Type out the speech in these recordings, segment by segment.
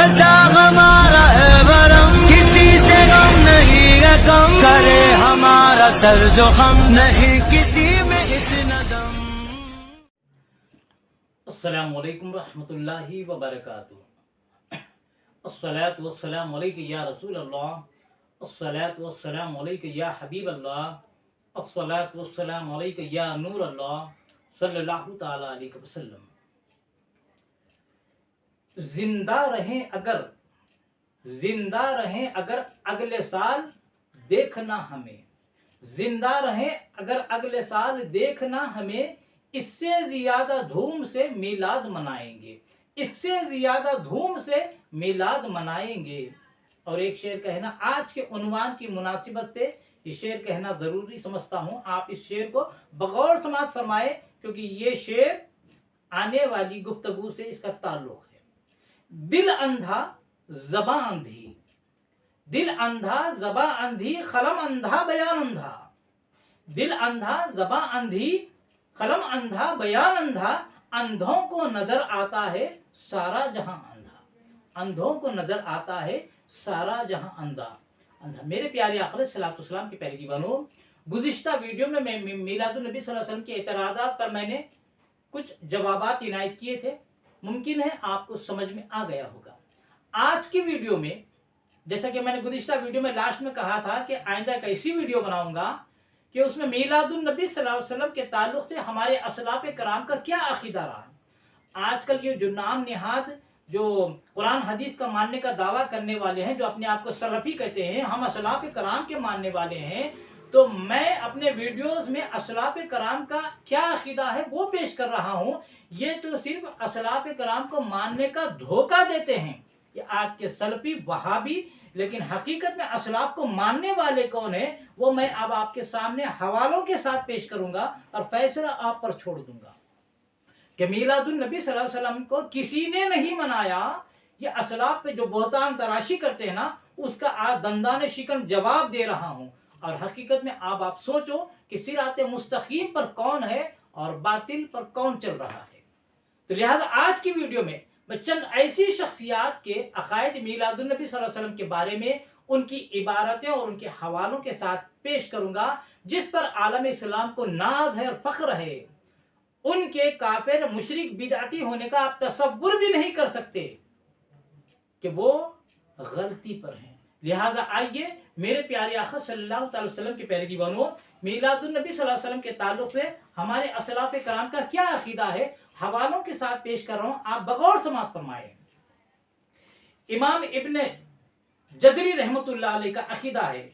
ऐसा हमारा है भरम, किसी से गम नहीं है कम, करे हमारा सर जो हम नहीं किसी में इतना दम। अस्सलामु अलैकुम रहमतुल्लाहि व बरकातुहू। अस्सलातु वस्सलामु अलैका या रसूल अल्लाह, अस्सलातु वस्सलामु अलैका या हबीब अल्लाह, अस्सलातु वस्सलामु अलैका या नूर अल्लाह सल्लल्लाहु ताला अलैहि वसल्लम। जिंदा रहें अगर अगले साल देखना हमें, जिंदा रहें अगर अगले साल देखना हमें, इससे ज्यादा धूम से मिलाद मनाएंगे, इससे ज्यादा धूम से मिलाद मनाएंगे। और एक शेर कहना, आज के उन्वान की मुनासिबत से ये शेर कहना जरूरी समझता हूँ। आप इस शेर को बगौर समाअत फरमाए, क्योंकि ये शेर आने वाली गुफ्तगू से इसका ताल्लुक है। दिल अंधा ज़बां अंधी, दिल अंधा ज़बां अंधी, कलम अंधा बयान अंधा, दिल अंधा ज़बां अंधी, कलम अंधा बयान अंधा, अंधों को नजर आता है सारा जहां अंधा, अंधों को नजर आता है सारा जहां अंधा। मेरे प्यारे आक़ा सल्लल्लाहु अलैहि वसल्लम के प्यारे दीवानों, गुज़िश्ता वीडियो में मैं मीलादुन नबी सल्लल्लाहु अलैहि वसल्लम के एतराज़ात पर मैंने कुछ जवाबात इनायत किए थे। मुमकिन है आपको समझ में आ गया होगा। आज की वीडियो में, जैसा कि मैंने गुज़िश्ता वीडियो में लास्ट में कहा था कि आइंदा एक ऐसी वीडियो बनाऊंगा कि उसमें मीलादुन नबी सल्लल्लाहु अलैहि वसल्लम के ताल्लुक से हमारे असलाफ़ कराम का क्या अकीदा रहा। आजकल ये जो नाम निहाद जो कुरान हदीस का मानने का दावा करने वाले हैं, जो अपने आप को सलफ़ी कहते हैं, हम असलाफ़ कराम के मानने वाले हैं, तो मैं अपने वीडियोस में असलाफ़ कराम का क्या अकीदा है वो पेश कर रहा हूँ। ये तो सिर्फ असलाफ़ कराम को मानने का धोखा देते हैं ये आज के सलफ़ी वहाबी, लेकिन हकीकत में असलाफ को मानने वाले कौन है वो मैं अब आपके सामने हवालों के साथ पेश करूंगा और फैसला आप पर छोड़ दूंगा कि मीलादुन नबी सल्लल्लाहु अलैहि वसल्लम को किसी ने नहीं मनाया। ये असलाफ पे जो बोहतान तराशी करते हैं ना, उसका आज दंदाने शिकन जवाब दे रहा हूं। और हकीकत में अब आप सोचो कि सिराते मुस्तकीम पर कौन है और बातिल पर कौन चल रहा है। तो लिहाजा आज की वीडियो में मैं चंद ऐसी शख्सियात के अकायद मीलादुन नबी सल्लल्लाहु अलैहि वसल्लम के बारे में उनकी इबारतें और उनके हवालों के साथ पेश करूंगा, जिस पर आलम इस्लाम को नाज है और फख्र है। उनके काफिर मुशरिक बिदअती होने का आप तसव्वुर भी नहीं कर सकते कि वो गलती पर हैं। लिहाजा आइए मेरे प्यारे आका सल्लल्लाहु अलैहि वसल्लम के प्यारे दीवानों, मीलादुन नबी सल्लल्लाहु अलैहि वसल्लम के ताल्लुक से हमारे असलाफ़ कराम का क्या अकीदा है, हवालों के साथ पेश कर रहा हूं, आप बगौर समाअत फरमाए। इमाम इब्न जदरी रहमतुल्लाह अलैह का अकीदा है।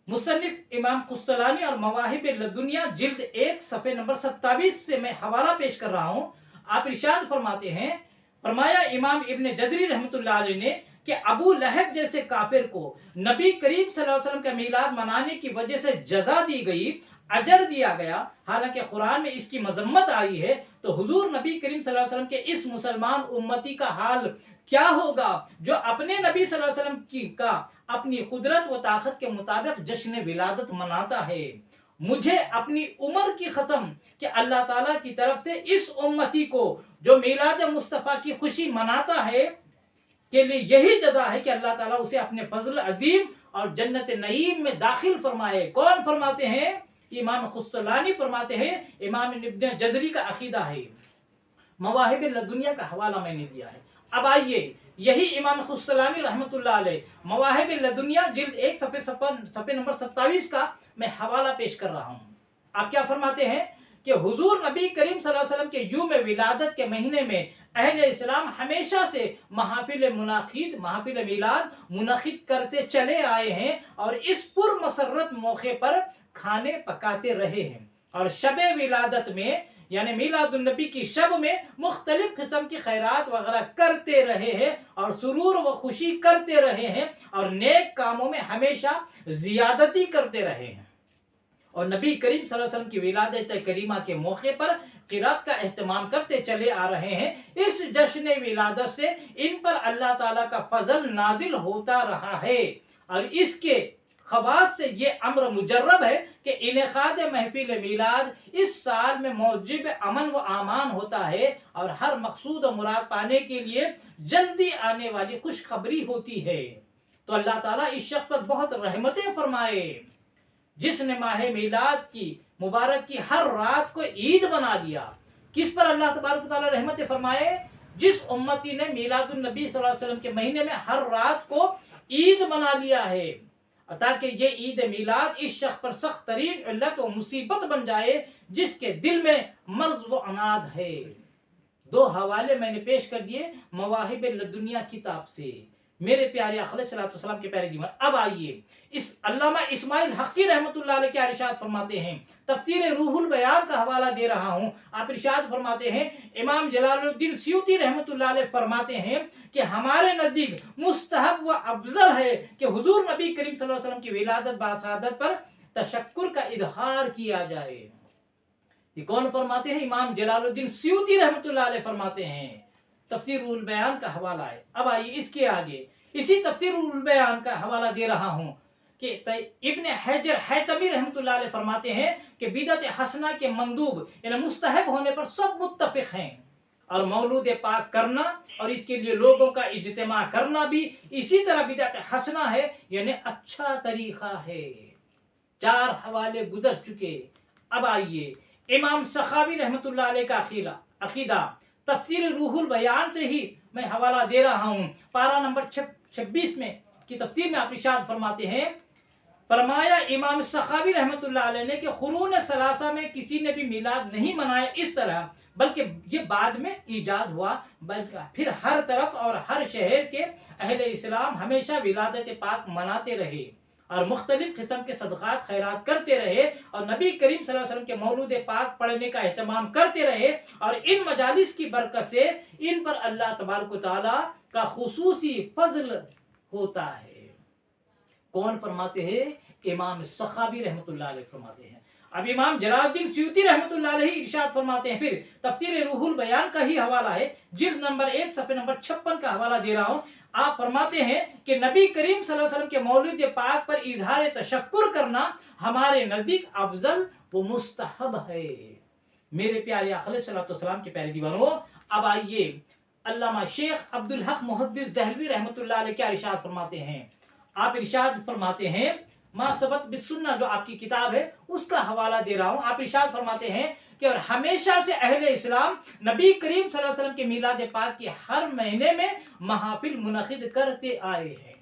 मुसन्निफ इमाम कुस्तलानी और मवाहिब लदुनिया जिल्द 1 सफ़े नंबर 27 से मैं हवाला पेश कर रहा हूं। आप इरशाद फरमाते हैं, फरमाया इमाम इब्न जदरी रहमतुल्लाह अलैह ने कि अबू लहब जैसे काफिर को नबी करीम सल्लल्लाहु अलैहि वसल्लम का मीलाद मनाने की वजह से जजा दी गई, अजर दिया गया। हालांकि कुरान में इसकी मजम्मत आई है, तो हुजूर नबी करीम सल्लल्लाहु अलैहि वसल्लम के इस मुसलमान उम्मती का हाल क्या होगा जो अपने नबी सल्लल्लाहु अलैहि वसल्लम की का अपनी कुदरत व ताकत के मुताबिक जश्न विलादत मनाता है। मुझे अपनी उम्र की कसम कि अल्लाह ताला की तरफ से इस उम्मती को जो मीलाद मुस्तफ़ा की खुशी मनाता है के लिए यही जजा है कि अल्लाह ताला उसे अपने फजल अजीम और जन्नत नईम में दाखिल फरमाए। कौन फरमाते हैं? इमाम कुस्तलानी फरमाते हैं, इमाम इब्न जदरी का अकीदा है। मवाहिब लदुनिया का हवाला मैंने दिया है। अब आइए यही इमाम कुस्तलानी रहमतुल्लाह अलैह मवाहिब लदुनिया जिल्द 1 सफ़े नंबर 27 का मैं हवाला पेश कर रहा हूँ। आप क्या फरमाते हैं कि हुजूर नबी करीम सल्लल्लाहु अलैहि वसल्लम के यूम विलादत के महीने में अहले इस्लाम हमेशा से महफिल मुनाकिद, महफिल मिलाद मुनाकिद करते चले आए हैं और इस पुरमसरत मौके पर खाने पकाते रहे हैं। और शबे विलादत में यानी मीलादुन नबी की शब में मुख्तलिफ किस्म की खैरात वगैरह करते रहे हैं और सुरूर व खुशी करते रहे हैं और नेक कामों में हमेशा जियादती करते रहे हैं। और नबी करीम सल्लल्लाहु अलैहि वसल्लम की विलादत करीमा के मौके पर क़िरात का एहतमाम करते चले आ रहे हैं। इस जश्न विलादत से इन पर अल्लाह ताला का फजल नादिल होता रहा है और इसके खवास से ये अम्र मुजर्रब है कि इनेकाद महफिल मीलाद इस साल में मौजिब अमन व आमान होता है और हर मकसूद और मुराद पाने के लिए जल्दी आने वाली खुशखबरी होती है। तो अल्लाह ताला इस शख्स पर बहुत रहमतें फरमाए जिसने माह मीलाद की मुबारक की हर रात को ईद बना लिया। किस पर अल्लाह तबारक ताला रहमतें फरमाए? जिस उम्मती ने मीलादुन नबी सल्लल्लाहु अलैहि वसल्लम के महीने में हर रात को ईद बना लिया है, ताकि ये ईद मिलाद इस शख्स पर सख्त तरीन इल्लत व मुसीबत बन जाए जिसके दिल में मर्ज व अनाद है। दो हवाले मैंने पेश कर दिए मवाहिब लदुनिया किताब से, मेरे प्यारे अलैहिस्सलाम के प्यारे दीवान। अब आइए इस अल्लामा इस्माइल हक़ी रहमतुल्लाह अलैह क्या इरशाद फरमाते हैं। तफसीर रूहुल बयान का हवाला दे रहा हूँ। आप इरशाद फरमाते हैं, इमाम जलालुद्दीन सयूती रहमतुल्लाह अलैह फरमाते हैं कि हमारे नज़दीक मुस्तहब व अफजल है कि हुजूर नबी करीम सल्लल्लाहु अलैहि वसल्लम की विलादत बासादत पर तशक्कुर का इजहार किया जाए। ये कौन फरमाते हैं? इमाम जलालुद्दीन सयूती रहमतुल्लाह अलैह फरमाते हैं। तफसीर रूहुल बयान का हवाला है। अब आइए इसके आगे इसी तफसीर रूहुल बयान का हवाला दे रहा हूँ कि इब्न हजर हैतमी रहमतुल्लाह अलैह फरमाते हैं कि बिदअत हसना के मंदूब यानी मुस्तहब होने पर सब मुत्तफिक हैं, और मौलूद पाक करना और इसके लिए लोगों का इज्तिमा करना भी इसी तरह बिदअत हसना है, यानी अच्छा तरीका है। चार हवाले गुजर चुके। अब आइए इमाम सखावी रहमतुल्लाह अलैह का अकीदा तफसीर रूहुल बयान से ही मैं हवाला दे रहा हूँ। पारा नंबर 26 में की तफसीर में आप इरशाद फरमाते हैं, फरमाया इमाम सखावी रहमतुल्लाह अलैह ने कि खुरून सलासा में किसी ने भी मिलाद नहीं मनाया इस तरह, बल्कि ये बाद में ईजाद हुआ, बल्कि फिर हर तरफ और हर शहर के अहले इस्लाम हमेशा विलादत पाक मनाते रहे और मुख्तलिफ किस्म के सदक़ात खैरात करते रहे और नबी करीम सल्लल्लाहु अलैहि वसल्लम के मौलूद पाक पढ़ने का एहतमाम करते रहे, और इन मजालिस की बरकत से इन पर अल्लाह तबारक व तआला का खुसूसी फजल होता है। कौन फरमाते हैं? इमाम सखावी रहमतुल्लाह अलैह फरमाते हैं। अब इमाम जलालुद्दीन सयूती रहमतुल्लाह अलैह इरशाद फरमाते हैं, फिर तफसीर रूहुल बयान का ही हवाला है, जिल्द नंबर 1 सफ़े नंबर 56 का हवाला दे रहा हूँ। आप फरमाते हैं कि नबी करीम सल्लल्लाहु अलैहि वसल्लम के मौलूद पाक पर इजहार तशक्कुर करना हमारे नज़दीक अफजल व मुस्तहब है। मेरे प्यारे अलैहिस्सलाम के प्यारे दीवानों, अब आइए अल्लामा शेख अब्दुल हक मुहद्दिस दहलवी रहमतुल्लाह अलैह क्या इरशाद फरमाते हैं। आप इरशाद फरमाते हैं, मा सबत बिस्सुन्ना जो आपकी किताब है उसका हवाला दे रहा हूँ। आप इरशाद फरमाते हैं कि और हमेशा से अहले इस्लाम नबी करीम सल्लल्लाहु अलैहि वसल्लम के मिलाद पाक के हर महीने में महाफिल मुनक़िद करते आए हैं।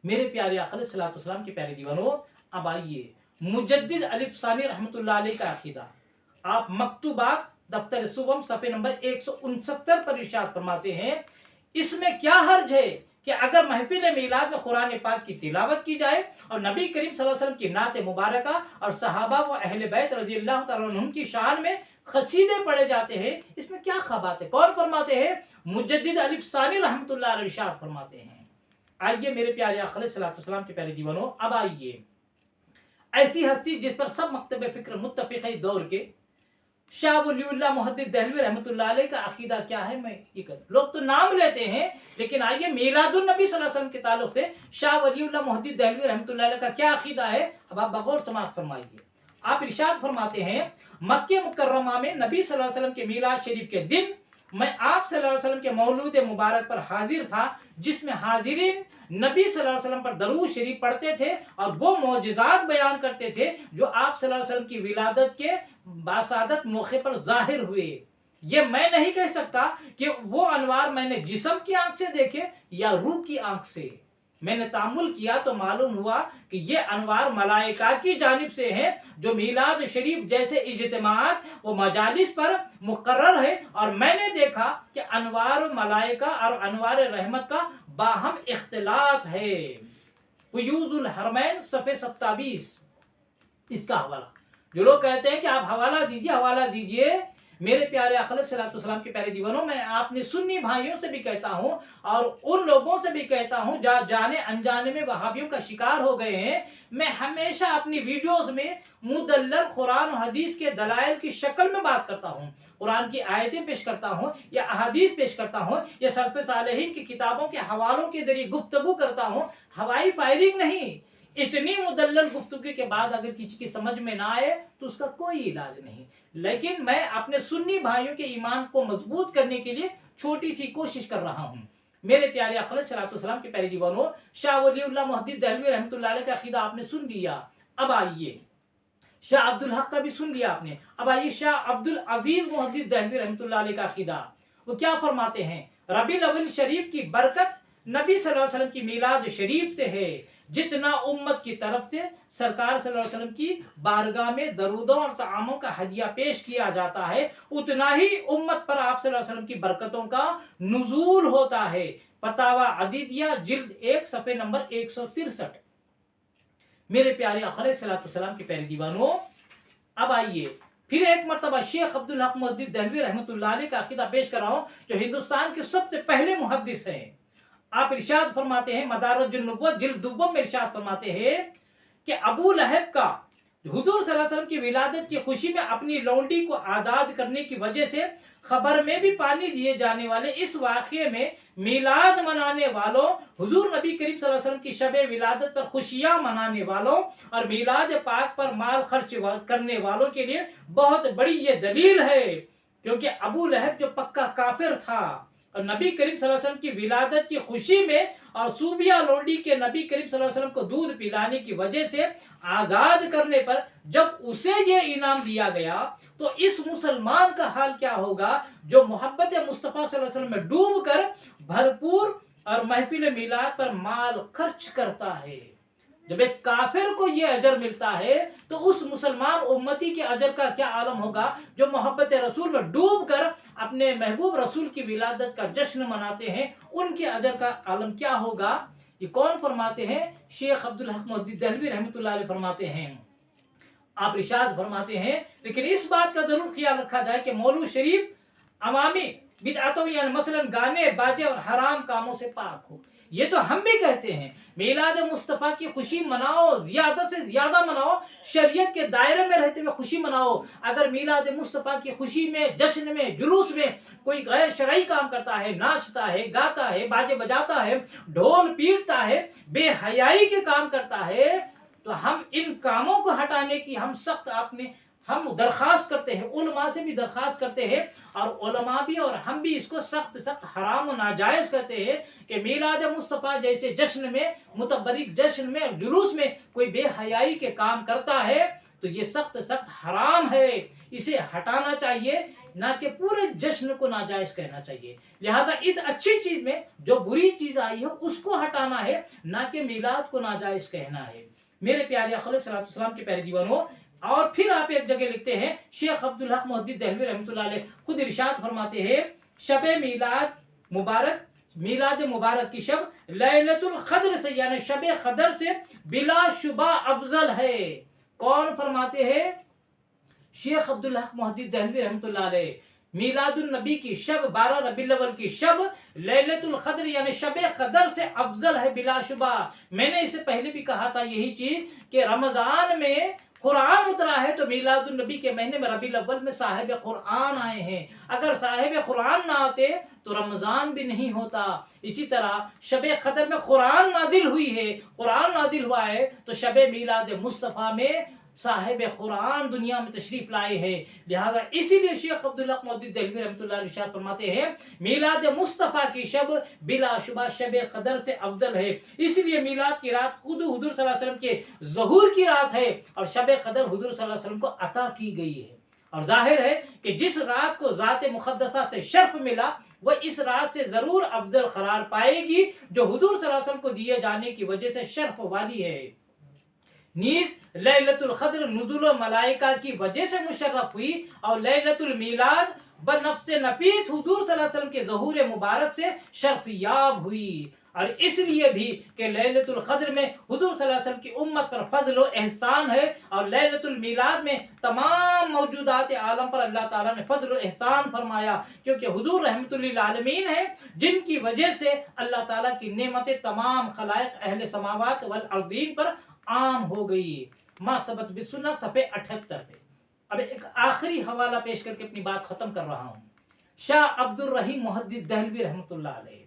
मेरे प्यारे अलैहिस्सलाम के प्यारे दीवानों, अब आइए मुजद्दिद अलिफ़सानी रहमतुल्लाह अलैह का अकीदा। आप मकतूबात दफ्तर सुबम सफ़े नंबर 169 पर इरशाद फरमाते हैं, इसमें क्या हर्ज है कि अगर महफिल मीलाद में कुरान पाक की तिलावत की जाए और नबी करीम सल्लल्लाहु अलैहि वसल्लम की नात मुबारका और सहाबा व अहले बैत रज़ियल्लाहु तआला अन्हुम की शान में खसीदे पढ़े जाते हैं, इसमें क्या ख़बात है? कौन फरमाते हैं? मुजद्दिद अलिफ़सानी रहमतुल्लाह अलैह इरशाद फरमाते हैं। आइए मेरे प्यारे अलैहिस्सलाम के प्यारे दीवानों, अब आइए ऐसी हस्ती जिस पर सब मकतब फ़िक्र मुत्तफ़िक़ है दौर के शाह वलीउल्लाह मुहद्दिस दहलवी रहमतुल्लाह अलैह का अकीदा क्या है, मैं ये कर लोग तो नाम लेते हैं, लेकिन आइए मीलादुन नबी सल्लल्लाहु अलैहि वसल्लम के ताल्लुक से शाह वलीउल्लाह मुहद्दिस दहलवी रहमतुल्लाह अलैह का क्या अकीदा है, अब आप बगौर समाअत फरमाइए। आप इरशाद फरमाते हैं, मक्के मुकर्रमा में नबी सल्लल्लाहु अलैहि वसल्लम के मीलाद शरीफ के दिन मैं आप सल्लल्लाहु अलैहि वसल्लम के मौलूद मुबारक पर हाजिर था, जिसमें हाजिरीन नबी सल्लल्लाहु अलैहि वसल्लम पर दरूद शरीफ पढ़ते थे और वो मौजिज़ात बयान करते थे जो आप सल्लल्लाहु अलैहि वसल्लम की विलादत के बासादत मौके पर जाहिर हुए। ये मैं नहीं कह सकता कि वो अनवार मैंने जिस्म की आंख से देखे या रूह की आंख से। मैंने तामुल किया तो मालूम हुआ कि ये अनवार मलाइका की जानिब से है जो मीलाद शरीफ जैसे इज्तिमात व मजालिस पर मुकर्रर है, और मैंने देखा कि अनवार मलाइका और अनवार रहमत का बाहम इख्तिलात है। फ़ुयूज़ुल हरमैन सफ़े 27 इसका हवाला। जो लोग कहते हैं कि आप हवाला दीजिए, मेरे प्यारे अलैहिस्सलाम के प्यारे दीवानों, मैं आपने सुन्नी भाइयों से भी कहता हूँ और उन लोगों से भी कहता हूँ जो जाने अनजाने में वहाबियों का शिकार हो गए हैं, मैं हमेशा अपनी वीडियोस में मुदल्लल कुरान और हदीस के दलाइल की शक्ल में बात करता हूँ, कुरान की आयतें पेश करता हूँ या अहादीस पेश करता हूँ या सल्फ़े सालेहीन की किताबों के हवालों के जरिए गुफ्तगू करता हूँ। हवाई फायरिंग नहीं, इतनी मुदल्लल गुफ्तगू के बाद अगर किसी की समझ में ना आए तो उसका कोई इलाज नहीं। लेकिन मैं अपने सुन्नी भाइयों के ईमान को मजबूत करने के लिए छोटी सी कोशिश कर रहा हूँ। मेरे प्यारे आका अलैहिस्सलाम के प्यारे दीवानों, शाह वलीउल्लाह मुहद्दिस दहलवी रहमतुल्लाह अलैह का अकीदा आपने सुन लिया। अब आइए शाह अब्दुल हक का भी सुन लिया आपने। अब आइए शाह अब्दुल अजीज मुहद्दिस दहलवी रहमतुल्लाह अलैह का अकीदा। वो क्या फरमाते हैं? रबीउल अव्वल शरीफ की बरकत नबी सल्लल्लाहु अलैहि वसल्लम की मीलाद शरीफ से है। जितना उम्मत की तरफ से सरकार सल्लल्लाहु अलैहि वसल्लम की बारगाह में दरूदों और तआमों का हदिया पेश किया जाता है, उतना ही उम्मत पर आप सल्लल्लाहु अलैहि वसल्लम की बरकतों का नुज़ूल होता है। फतावा अदीदिया जिल्द 1 सफ़े नंबर 163। मेरे प्यारे आका अलैहिस्सलाम के प्यारे दीवानों, अब आइए फिर एक मरतबा शेख अब्दुल हक मुहद्दिस दहलवी रहमतुल्लाह अलैह का अकीदा पेश कर रहा हूं, जो हिंदुस्तान के सबसे पहले मुहद्दिस हैं। आप इरशाद फरमाते हैं, मदारिजुन नबुव्वत जिल्द 2 में इरशाद फरमाते हैं कि अबू लहब का हुजूर सल्लल्लाहु अलैहि वसल्लम की विलादत की खुशी में अपनी लौंडी को आजाद करने की वजह से खबर में भी पानी दिए जाने वाले इस वाक़ये में मिलाद मनाने वालों, हुजूर नबी करीम सल्लल्लाहु अलैहि वसल्लम की शब विलादत पर खुशियां मनाने वालों और मिलाद पाक पर माल खर्च करने वालों के लिए बहुत बड़ी ये दलील है। क्योंकि अबू लहब जो पक्का काफिर था और नबी करीम सल्लल्लाहु अलैहि वसल्लम की विलादत की खुशी में और सूबिया लोंडी के नबी करीम सल्लल्लाहु अलैहि वसल्लम को दूध पिलाने की वजह से आजाद करने पर जब उसे ये इनाम दिया गया, तो इस मुसलमान का हाल क्या होगा जो मोहब्बत मुस्तफ़ा सल्लल्लाहु अलैहि वसल्लम में डूब कर भरपूर और महफिल मिलाद पर माल खर्च करता है। जब एक काफिर को ये अजर मिलता है तो उस मुसलमान उम्मती के अजर का क्या आलम होगा जो मोहब्बत रसूल में डूब कर अपने महबूब रसूल की विलादत का जश्न मनाते हैं, उनके अजर का आलम क्या होगा। ये कौन फरमाते हैं? शेख अब्दुल हक मुहद्दिस दहलवी रहमतुल्लाह अलैह फरमाते हैं। आप इरशाद फरमाते हैं, लेकिन इस बात का जरूर ख्याल रखा जाए कि मौलूद शरीफ अवामी बिदअतों यानी मसलन गाने बाजे और हराम कामों से पाक हो। ये तो हम भी कहते हैं मीलाद मुस्तफ़ा की खुशी मनाओ, ज्यादा से ज्यादा मनाओ, शरीयत के दायरे में रहते हुए खुशी मनाओ। अगर मीलाद मुस्तफ़ा की खुशी में, जश्न में, जुलूस में कोई गैर शरई काम करता है, नाचता है, गाता है, बाजे बजाता है, ढोल पीटता है, बेहयाई के काम करता है, तो हम इन कामों को हटाने की हम दरखास्त करते हैं, उलमा से भी दरखास्त करते हैं और उलमा भी और हम भी इसको सख्त हराम और नाजायज कहते हैं कि मीलाद मुस्तफ़ा जैसे जश्न में, मुतबरिक जश्न में, जुलूस में कोई बेहयाई के काम करता है तो ये सख्त हराम है, इसे हटाना चाहिए, ना कि पूरे जश्न को नाजायज कहना चाहिए। लिहाजा इस अच्छी चीज में जो बुरी चीज आई है उसको हटाना है, ना कि मीलाद को नाजायज कहना है। मेरे प्यारे आका अलैहिस्सलाम के प्यारे दीवानों, और फिर आप एक जगह लिखते हैं, शेख अब्दुल हक मुहद्दिस दहलवी रहमतुल्लाह अलैह खुद इरशाद फरमाते हैं, शबे मीलाद मुबारक, मीलाद मुबारक की शब लैलतुल क़द्र से यानी शबे क़द्र से बिला शुबा अफजल है। कौन फरमाते हैं? शेख अब्दुल हक मुहद्दिस दहलवी रहमतुल्लाह अलैह। मीलादुन नबी की शब 12 रबीउल अव्वल की शब लैलतुल क़द्र यानी शबे क़द्र से अफजल है बिलाशुबा। मैंने इससे पहले भी कहा था यही चीज कि रमजान में कुरान उतरा है तो मीलादुन नबी के महीने में रबीउल अव्वल में साहिब कुरान आए हैं। अगर साहिब कुरान ना आते तो रमजान भी नहीं होता। इसी तरह शबे क़द्र में कुरान नादिल हुई है, कुरान नादिल हुआ है तो शबे मीलाद मुस्तफ़ा में साहिब कुरान दुनिया में तशरीफ लाए हैं। लिहाजा इसीलिए शेख अब्दुल हक मुहद्दिस दहलवी रहमतुल्लाह अलैह इरशाद फरमाते हैं, मीलाद मुस्तफ़ा की शब बिलाशुबा शबे क़द्र से अफजल है। इसलिए मीलाद की रात खुद हुजूर सल्लल्लाहु अलैहि वसल्लम के ज़हूर की रात है और शबे क़द्र हुजूर सल्लल्लाहु अलैहि वसल्लम को अता की गई है। और जाहिर है कि जिस रात को ज़ात मुक़द्दसा से शर्फ मिला वह इस रात से जरूर अफजल करार पाएगी जो हुजूर सल्लल्लाहु अलैहि वसल्लम को दिए जाने की वजह से शर्फ वाली है। नीस लैलतुल क़द्र नुज़ुल मलाइका की वजह से मुशर्रफ हुई और लैलतुल मीलाद बनफ्से नफीस हुजूर सल्लल्लाहु अलैहि वसल्लम के ज़हूर मुबारक से शर्फयाब हुई। और इसलिए भी कि लैलतुल क़द्र में हुजूर सल्लल्लाहु अलैहि वसल्लम की उम्मत पर फजल और एहसान है और लैलतुल मीलाद में तमाम मौजूदात आलम पर अल्लाह ताला ने फजल और एहसान फरमाया, क्योंकि हुजूर रहमतुल लिल आलमीन है जिनकी वजह से अल्लाह ताला की नेमतें तमाम खलाइक अहले समावात वल अर्दीन पर आम हो गई। मां सबत बिसुन्नत सफ़े 78 पे। अब एक आखिरी हवाला पेश करके अपनी बात खत्म कर रहा हूँ। शाह अब्दुल रहीम मुहद्दिस दहलवी रहमतुल्लाह अलैह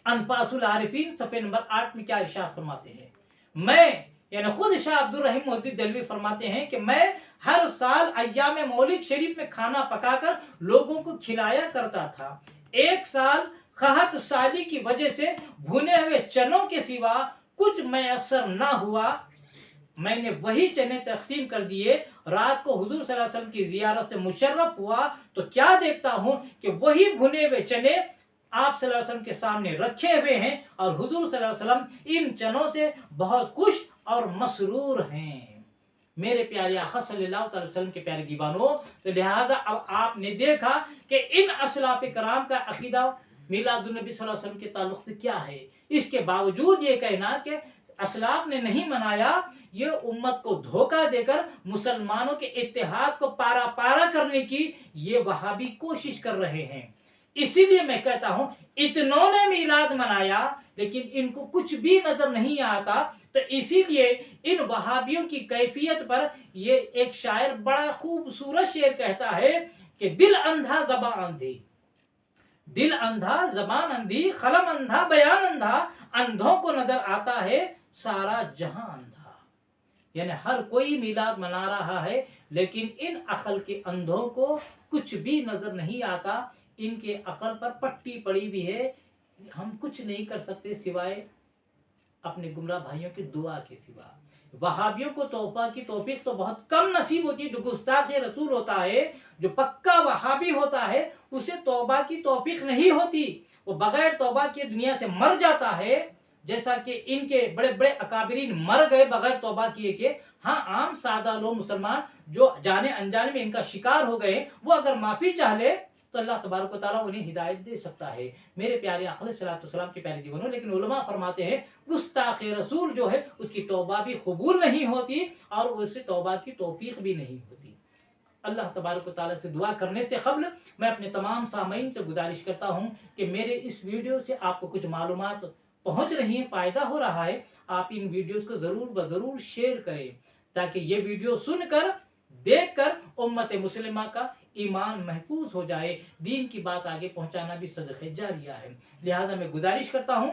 अनफासुल आरिफीन सफ़े नंबर 8 में क्या इरशाद फरमाते हैं, मैं यानी खुद शाह अब्दुल रहीम मोहद्दिस देहलवी फरमाते हैं कि मैं हर साल अय्याम मौलिद शरीफ में खाना पकाकर लोगों को खिलाया करता था। एक साल खहत साली की वजह से भुने हुए चनों के सिवा कुछ मैसर ना हुआ। मैंने वही चने तकसीम कर दिए। रात को हुजूर सल्लल्लाहु अलैहि वसल्लम की जियारत से मुशर्रफ हुआ तो क्या देखता हूं कि वही भुने हुए चने आप सल्लल्लाहु अलैहि वसल्लम के सामने रखे हुए हैं और हुजूर सल्लल्लाहु अलैहि वसल्लम इन चनों से बहुत खुश और मसरूर हैं। मेरे प्यारे आका सल्लल्लाहु अलैहि वसल्लम के प्यारे दीवानों, तो लिहाजा अब आपने देखा कि इन असलाफ कराम का अकीदा मिलादुन नबी सल्लल्लाहु अलैहि वसल्लम के ताल्लुक से क्या है। इसके बावजूद ये कहना कि असलाफ ने नहीं मनाया, ये उम्मत को धोखा देकर मुसलमानों के इत्तेहाद को पारा पारा करने की ये वहाबी कोशिश कर रहे हैं। इसीलिए मैं कहता हूं इतनों ने मीलाद मनाया लेकिन इनको कुछ भी नजर नहीं आता। तो इसीलिए इन वहाबियों की कैफियत पर ये एक शायर बड़ा खूबसूरत शेर कहता है कि दिल अंधा ज़बान अंधी, दिल अंधा ज़बान अंधी, कलम अंधा बयान अंधा, अंधों को नजर आता है सारा जहां अंधा। यानी हर कोई मीलाद मना रहा है लेकिन इन अकल के अंधों को कुछ भी नजर नहीं आता। इनके अकल पर पट्टी पड़ी भी है, हम कुछ नहीं कर सकते सिवाय अपने गुमराह भाइयों की दुआ के सिवा। वहाबियों को तौबा की तौफीक तो बहुत कम नसीब होती है। जो गुस्ताख रसूल होता है, जो पक्का वहाबी होता है, उसे तौबा की तौफीक नहीं होती, वो बगैर तौबा के दुनिया से मर जाता है। जैसा कि इनके बड़े बड़े अकाबरीन मर गए बगैर तौबा किए के। हाँ, आम सादा लोग मुसलमान जो जाने अनजाने में इनका शिकार हो गए, वो अगर माफी चाह ले तो अल्लाह तबारक व तआला उन्हें हिदायत दे सकता है। मेरे प्यारे आका अलैहिस्सलाम के प्यारे दीवानों, लेकिन उलमा फरमाते हैं गुस्ताख रसूल जो है उसकी तौबा भी कबूल नहीं होती और उससे तौबा की तौफीक भी नहीं होती। अल्लाह तबारक व तआला से दुआ करने से कबल मैं अपने तमाम सामीन से गुजारिश करता हूँ कि मेरे इस वीडियो से आपको कुछ मालूमात पहुँच रही है, फ़ायदा हो रहा है, आप इन वीडियोज़ को ज़रूर ब ज़रूर शेयर करें ताकि ये वीडियो सुनकर देखकर उम्मत मुस्लिमा का ईमान महफूज हो जाए। दीन की बात आगे पहुंचाना भी सदक़े जारिया है। लिहाजा मैं गुजारिश करता हूं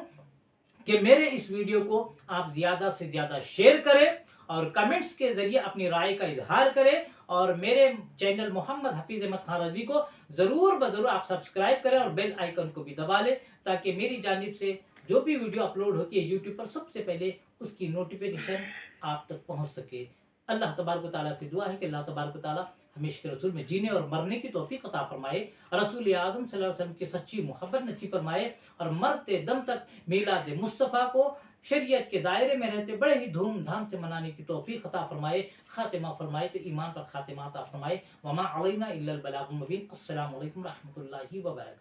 कि मेरे इस वीडियो को आप ज़्यादा से ज़्यादा शेयर करें और कमेंट्स के ज़रिए अपनी राय का इजहार करें और मेरे चैनल मोहम्मद हफीज़ अहमद खान रज़वी को ज़रूर ब ज़रूर आप सब्सक्राइब करें और बेल आइकन को भी दबा लें ताकि मेरी जानिब से जो भी वीडियो अपलोड होती है यूट्यूब पर सबसे पहले उसकी नोटिफिकेशन आप तक पहुँच सके। अल्लाह तबारक व तआला से दुआ है कि अल्लाह तबारक व तआला हमें इश्क़ रसूल में जीने और मरने की तौफीक अता फरमाए, रसूल आदम सल्लल्लाहु अलैहि वसल्लम की सच्ची मोहब्बत नसीब फरमाए और मरते दम तक मीलाद मुस्तफ़ा को शरीयत के दायरे में रहते बड़े ही धूमधाम से मनाने की तौफीक अता फरमाए, खातिमा फरमाए तो ईमान पर खातिमा अता फरमाए। वमा अलैना इल्लल बलागुल मुबीन। अस्सलामु अलैकुम रहमतुल्लाहि व बरकातहू।